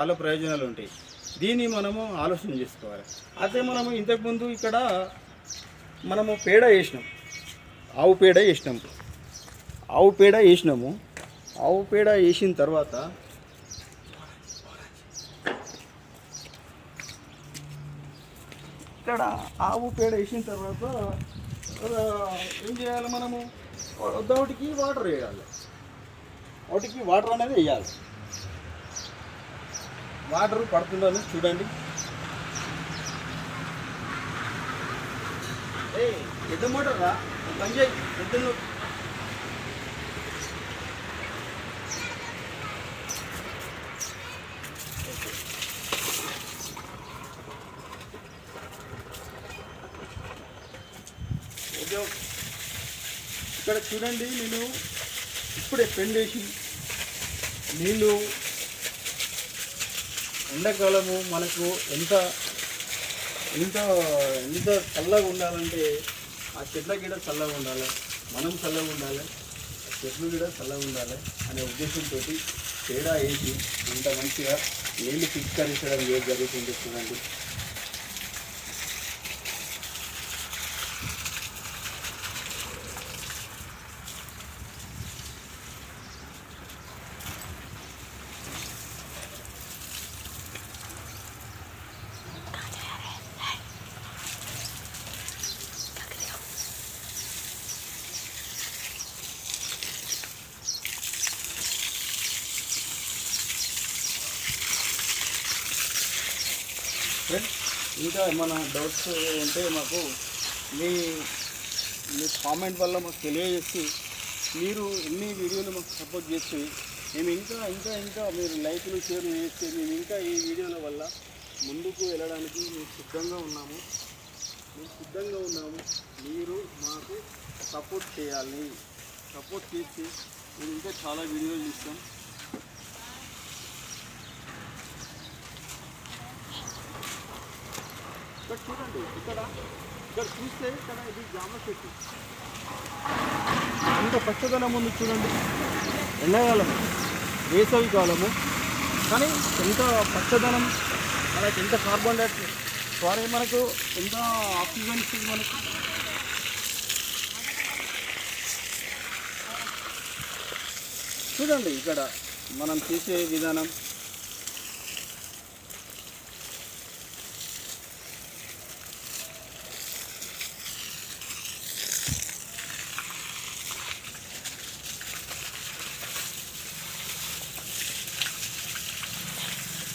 చాలా ప్రయోజనాలు ఉంటాయి. దీన్ని మనము ఆలోచన చేసుకోవాలి. అయితే మనము ఇంతకుముందు ఇక్కడ మనము పేడ వేసినాం, ఆవు పేడ వేసినాము. ఆవు పేడ వేసిన తర్వాత ఇక్కడ ఆవు పేడ వేసిన తర్వాత ఏం చేయాలి, మనము ఒకటికి వాటర్ వేయాలి. ఒకటికి వాటర్ అనేది వేయాలి. వాటర్ పడుతుందని చూడండి. పెద్ద మోటార్ రా, పని చేయి. పెద్ద ఇక్కడ చూడండి, నేను ఇప్పుడే పెండేసి నీళ్ళు. ఎండాకాలము మనకు ఎంత ఎంత ఎంత చల్లగా ఉండాలంటే ఆ చెట్ల గిడ చల్లగా ఉండాలి, మనం చల్లగా ఉండాలి, చెట్లు గిడ చల్లగా ఉండాలి అనే ఉద్దేశంతో తేడా వేసి ఇంత మంచిగా నీళ్ళు పిచికారించడం జరుగుతుంది. చూడండి, ఇంకా ఏమైనా డౌట్స్ ఉంటే మాకు మీ మీ కామెంట్ వల్ల మాకు తెలియజేసి, మీరు ఎన్ని వీడియోలు మాకు సపోర్ట్ చేసి మేము ఇంకా ఇంకా ఇంకా మీరు లైక్లు షేర్లు చేస్తే మేము ఇంకా ఈ వీడియోల వల్ల ముందుకు వెళ్ళడానికి మేము సిద్ధంగా ఉన్నాము. మీరు మాకు సపోర్ట్ చేయాలి. సపోర్ట్ చేసి మేము ఇంకా చాలా వీడియోలు ఇస్తాం. ఇక్కడ చూడండి, ఇక్కడ చూస్తే ఇక్కడ ఇది జామ చెట్టు ఎంత పచ్చదనం ఉంది చూడండి. ఎండాకాలము, వేసవి కాలము, కానీ ఎంత పచ్చదనం, మనకి ఎంత కార్బన్ డైఆక్సైడ్ మనకు ఎంత ఆక్సిజన్ ఇస్తుంది మనకు. చూడండి ఇక్కడ మనం చేసే విధానం.